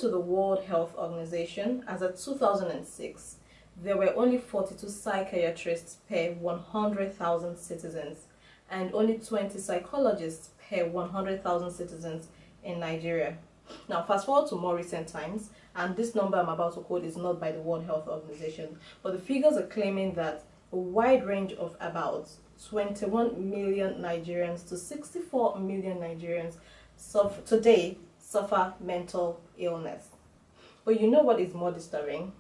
to the World Health Organization, as of 2006, there were only 42 psychiatrists per 100,000 citizens and only 20 psychologists per 100,000 citizens in Nigeria. Now, fast forward to more recent times, and this number I'm about to quote is not by the World Health Organization, but the figures are claiming that a wide range of about 21 million Nigerians to 64 million Nigerians today suffer mental illness. But you know what is more disturbing?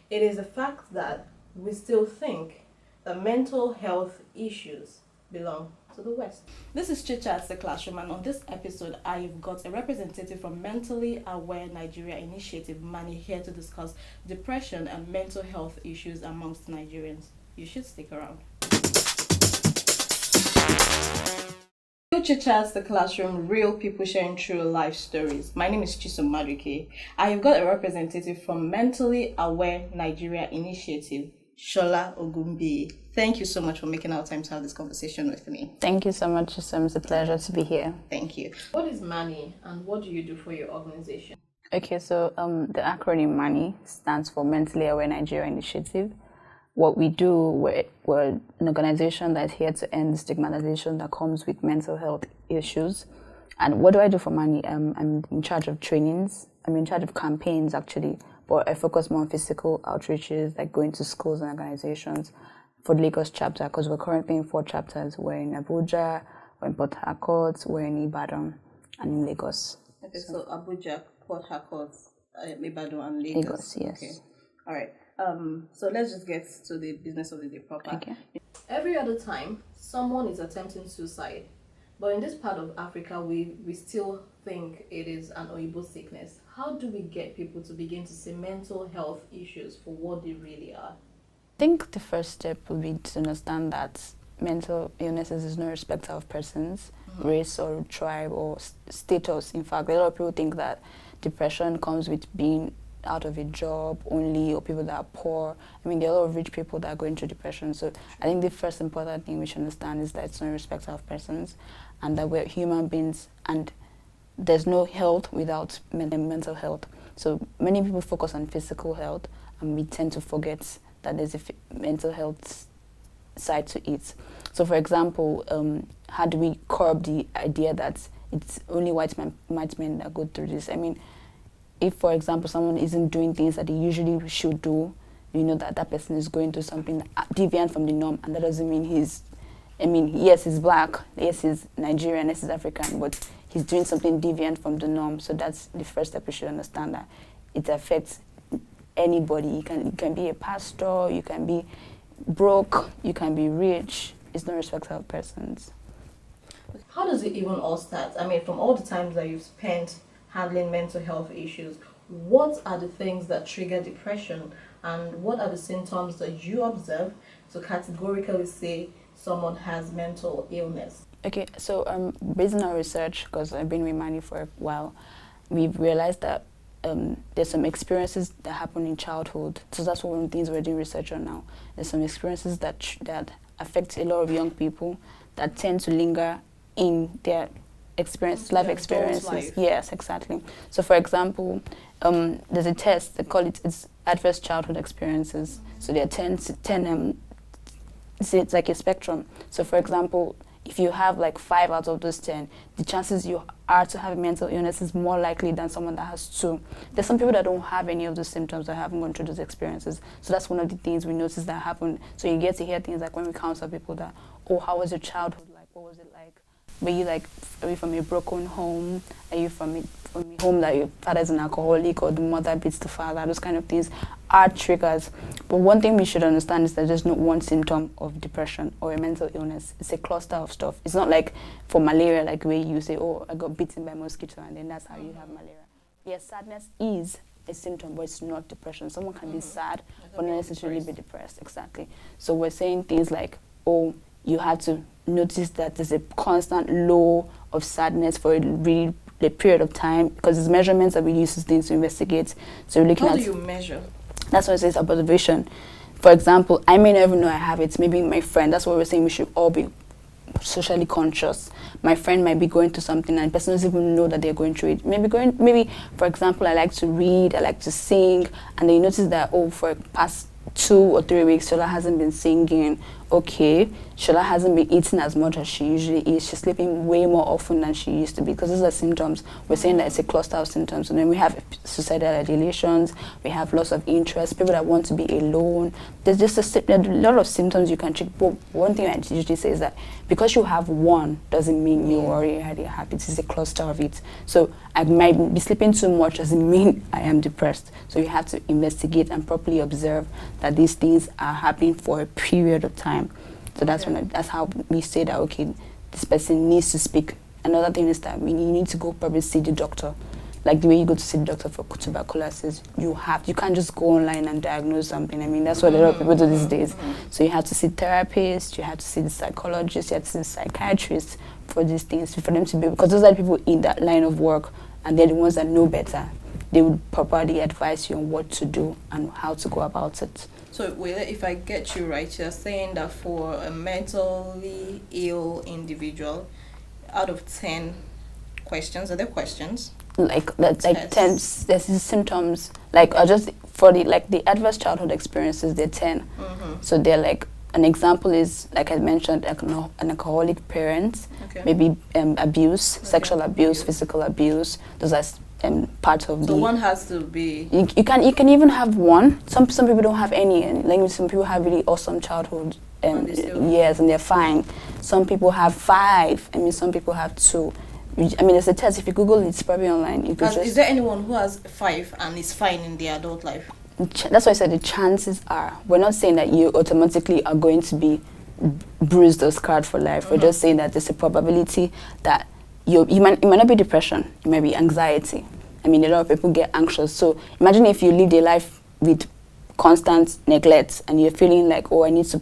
It is the fact that we still think that mental health issues belong to the West. This is Chit Chats the Classroom, and on this episode, I've got a representative from Mentally Aware Nigeria Initiative, Mani, here to discuss depression and mental health issues amongst Nigerians. You should stick around. Chit Chats the Classroom, real people sharing true life stories. My name is Chisom Maduke. I've got a representative from Mentally Aware Nigeria Initiative, Shola Ogumbi. Thank you so much for making our time to have this conversation with me. Thank you so much, Chisom. It's a pleasure to be here. Thank you. What is MANI and what do you do for your organization? Okay, so the acronym MANI stands for Mentally Aware Nigeria Initiative. What we do, we're an organization that's here to end the stigmatization that comes with mental health issues. And what do I do for MANI? I'm in charge of trainings. I'm in charge of campaigns, actually, but I focus more on physical outreaches, like going to schools and organizations for the Lagos chapter, because we're currently in 4 chapters. We're in Abuja, we're in Port Harcourt, we're in Ibadan, and in Lagos. Okay, so Abuja, Port Harcourt, Ibadan, and Lagos. Lagos, yes. Okay. All right. So let's just get to the business of the day proper. Okay. Every other time, someone is attempting suicide. But in this part of Africa, we still think it is an Oyibo sickness. How do we get people to begin to see mental health issues for what they really are? I think the first step would be to understand that mental illnesses is no respecter of persons, race or tribe or status. In fact, a lot of people think that depression comes with being out of a job only, or people that are poor. I mean, there are a lot of rich people that are going through depression. So I think the first important thing we should understand is that it's no respecter of persons, and that we're human beings, and there's no health without mental health. So many people focus on physical health, and we tend to forget that there's a mental health side to it. So for example, how do we curb the idea that it's only white men that go through this? I mean, if, for example, someone isn't doing things that they usually should do, you know that that person is going through something deviant from the norm, and that doesn't mean yes, he's black, yes, he's Nigerian, yes, he's African, but he's doing something deviant from the norm. So that's the first step. We should understand that it affects anybody. You can be a pastor, you can be broke, you can be rich. It's no respect of persons. How does it even all start? I mean, from all the times that you've spent handling mental health issues, what are the things that trigger depression, and what are the symptoms that you observe to categorically say someone has mental illness? Okay, so based on our research, because I've been with Mani for a while, we've realized that there's some experiences that happen in childhood. So that's one of the things we're doing research on now. There's some experiences that affect a lot of young people that tend to linger in their life experiences. Life. Yes, exactly. So for example, there's a test, they call it's adverse childhood experiences. So there are 10 it's like a spectrum. So for example, if you have like 5 out of those 10, the chances you are to have a mental illness is more likely than someone that has 2. There's some people that don't have any of those symptoms that haven't gone through those experiences. So that's one of the things we notice that happen. So you get to hear things like when we counsel people that, oh, how was your childhood like? What was it like? Are you from a broken home? Are you from a home that your father is an alcoholic or the mother beats the father? Those kind of things are triggers. But one thing we should understand is that there's not one symptom of depression or a mental illness. It's a cluster of stuff. It's not like for malaria, like where you say, oh, I got bitten by a mosquito and then that's how you have malaria. Yes, sadness is a symptom, but it's not depression. Someone can be sad, but not necessarily be depressed. Exactly. So we're saying things like, oh, you have to notice that there's a constant low of sadness for a period of time, because it's measurements that we use as things to investigate. So we're looking How do you measure? That's what it says, observation. For example, I may not even know I have it. Maybe my friend. That's what we're saying. We should all be socially conscious. My friend might be going through something and the person doesn't even know that they're going through it. Maybe for example, I like to read, I like to sing, and then you notice that, oh, for past 2 or 3 weeks, Shola hasn't been singing. Okay, Shola hasn't been eating as much as she usually eats. She's sleeping way more often than she used to be, because those are symptoms. We're saying that it's a cluster of symptoms. And then we have suicidal ideations, we have loss of interest, people that want to be alone. There's just a lot of symptoms you can check. But one thing I usually say is that because you have one doesn't mean you already have it. It's a cluster of it. So I might be sleeping too much doesn't mean I am depressed. So you have to investigate and properly observe that these things are happening for a period of time. So that's that's how we say that, okay, this person needs to speak. Another thing is that you need to go probably see the doctor. Like the way you go to see the doctor for tuberculosis, you can't just go online and diagnose something. I mean, that's what a lot of people do these days. So you have to see therapists, you have to see the psychologist, you have to see the psychiatrist for these things, for them to be, because those are the people in that line of work, and they're the ones that know better. They would properly advise you on what to do and how to go about it. So, if I get you right, you're saying that for a mentally ill individual, out of 10 questions, are there questions? Like that's like 10. There's these symptoms. Like just for the adverse childhood experiences, they're 10. So they're like, an example is, like I mentioned, an alcoholic parent, maybe abuse, sexual abuse, physical abuse. Those are part of so one has to be. You can even have one. Some people don't have any. And like some people have really awesome childhood. Yes, and they're fine. Some people have 5. I mean, some people have 2. I mean, there's a test. If you Google it, it's probably online. You could Is there anyone who has 5 and is fine in their adult life? That's why I said the chances are. We're not saying that you automatically are going to be bruised or scarred for life. We're just saying that there's a probability that it might not be depression. It might be anxiety. I mean, a lot of people get anxious. So imagine if you lived a life with constant neglect and you're feeling like, oh, I need to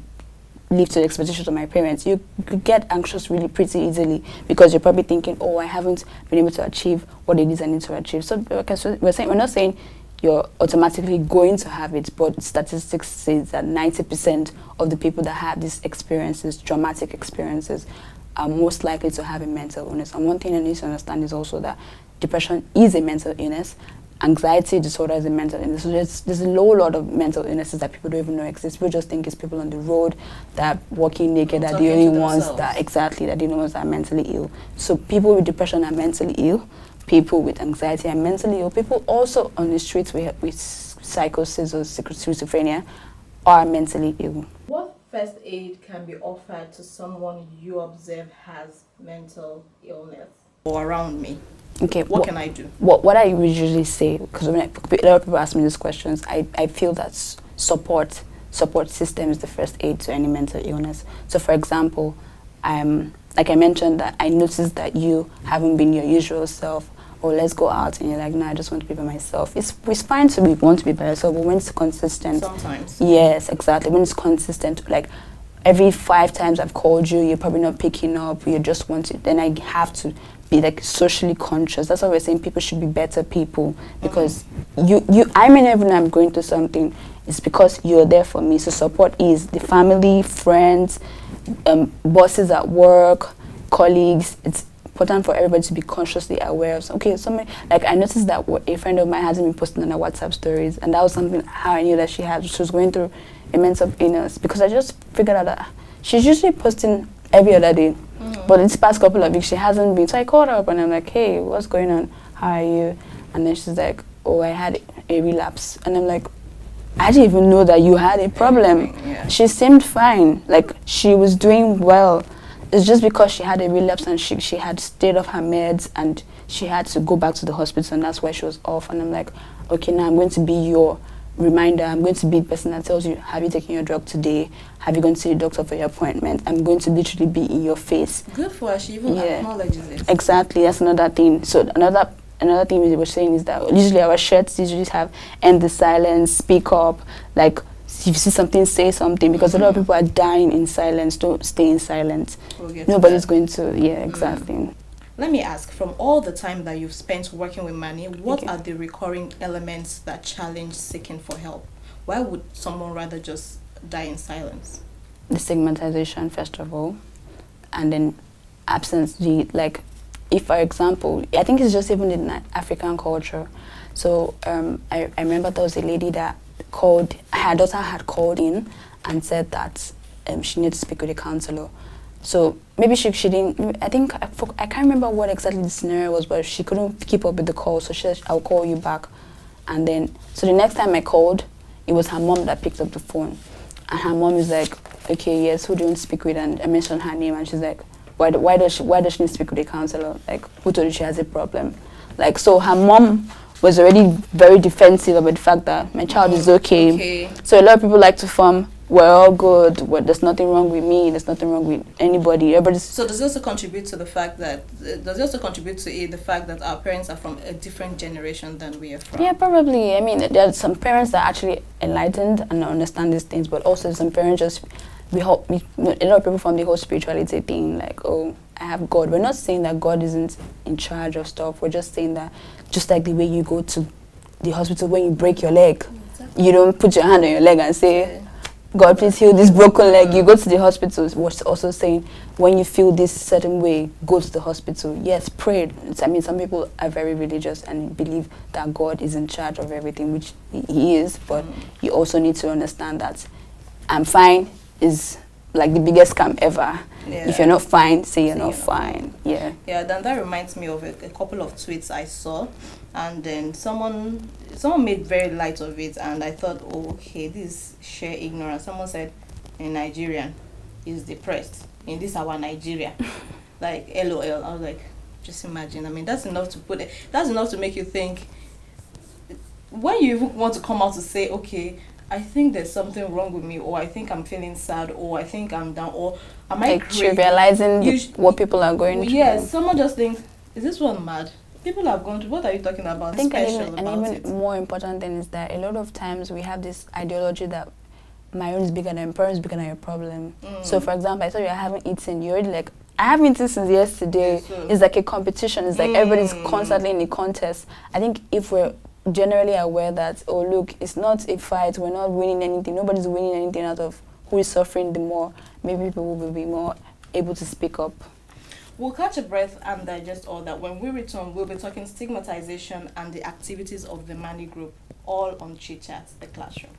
live to the expectations of my parents. You could get anxious really pretty easily, because you're probably thinking, oh, I haven't been able to achieve what it is I need to achieve. So, we're not saying you're automatically going to have it, but statistics say that 90% of the people that have these experiences, traumatic experiences, are most likely to have a mental illness. And one thing I need to understand is also that depression is a mental illness. Anxiety disorder is a mental illness. So there's a lot of mental illnesses that people don't even know exist. People just think it's people on the road that are walking naked are the only ones that that are the only ones that are mentally ill. So people with depression are mentally ill. People with anxiety are mentally ill. People also on the streets with psychosis or schizophrenia are mentally ill. What first aid can be offered to someone you observe has mental illness or around me? Okay, what can I do? What I usually say, because a lot of people ask me these questions, I feel that support system is the first aid to any mental illness. So, for example, like I mentioned, that I noticed that you haven't been your usual self, or let's go out, and you're like, no, I just want to be by myself. It's fine to want to be by yourself, but when it's consistent. Sometimes. Yes, exactly. When it's consistent, like every 5 times I've called you, you're probably not picking up, you just want to, then I have to be like socially conscious. That's why we're saying people should be better people, because I may never know I'm going through something. It's because you're there for me. So support is the family, friends, bosses at work, colleagues. It's important for everybody to be consciously aware of. Okay, like I noticed that a friend of mine hasn't been posting on her WhatsApp stories, and that was something how I knew that she was going through a mental illness, because I just figured out that she's usually posting every other day. But this past couple of weeks, she hasn't been. So I called her up and I'm like, hey, what's going on? How are you? And then she's like, oh, I had a relapse. And I'm like, I didn't even know that you had a problem. Yeah. She seemed fine. Like, she was doing well. It's just because she had a relapse and she had stayed off her meds and she had to go back to the hospital, and that's why she was off. And I'm like, okay, now I'm going to be your reminder. I'm going to be the person that tells you, have you taken your drug today? Have you gone to see the doctor for your appointment? I'm going to literally be in your face. Good for her. She even acknowledges it. Exactly. That's another thing. So another thing we were saying is that usually our shirts usually have end the silence, speak up, like if you see something, say something, because a lot of people are dying in silence. Don't stay in silence. Nobody's going to, exactly. Let me ask, from all the time that you've spent working with Manny, what are the recurring elements that challenge seeking for help? Why would someone rather just die in silence? The stigmatization, first of all. and then absence. Like, if for example, I think it's just even in African culture. So I remember there was a lady that called, her daughter had called in and said that she needs to speak with a counselor. So maybe she didn't, I think, I can't remember what exactly the scenario was, but she couldn't keep up with the call, so she said, I'll call you back. And then, so the next time I called, it was her mom that picked up the phone. And her mom is like, okay, yes, who do you want to speak with? And I mentioned her name, and she's like, why does she need to speak with a counselor? Like, who told you she has a problem? Like, so her mom was already very defensive about the fact that my child is okay. So a lot of people like to form, we're all good, there's nothing wrong with me, there's nothing wrong with anybody. So does it also contribute to the fact that, the fact that our parents are from a different generation than we are from? Yeah, probably. I mean, there are some parents that are actually enlightened and understand these things, but also some parents just, a lot of people from the whole spirituality thing, like, oh, I have God. We're not saying that God isn't in charge of stuff. We're just saying that just like the way you go to the hospital when you break your leg, you don't put your hand on your leg and say, God, please heal this broken leg. You go to the hospital. We're also saying when you feel this certain way, go to the hospital. Yes, pray. I mean, some people are very religious and believe that God is in charge of everything, which he is, but you also need to understand that I'm fine is like the biggest scam ever. Yeah. If you're not fine, say you're not fine. Yeah. Yeah, then that reminds me of a couple of tweets I saw, and then someone made very light of it, and I thought, oh, okay, this is sheer ignorance. Someone said, a Nigerian is depressed in this our Nigeria. Like, LOL. I was like, just imagine. I mean, that's enough to make you think. When you even want to come out to say, okay, I think there's something wrong with me, or I think I'm feeling sad, or I think I'm down, or am I crazy? Trivializing what people are going through. Yes, someone just thinks, is this one mad? People have gone through, what are you talking about? I think an even more important thing is that a lot of times we have this ideology that my own is bigger than your parents, bigger than your problem. So for example, I thought you haven't eaten, you're already like, I haven't eaten since yesterday. It's like a competition. It's like everybody's constantly in a contest. I think if we're generally aware that, oh look, it's not a fight, we're not winning anything, nobody's winning anything out of who is suffering the more, maybe people will be more able to speak up. We'll catch a breath and digest all that. When we return, we'll be talking stigmatization and the activities of the Mani group, all on Chit Chat, the classroom.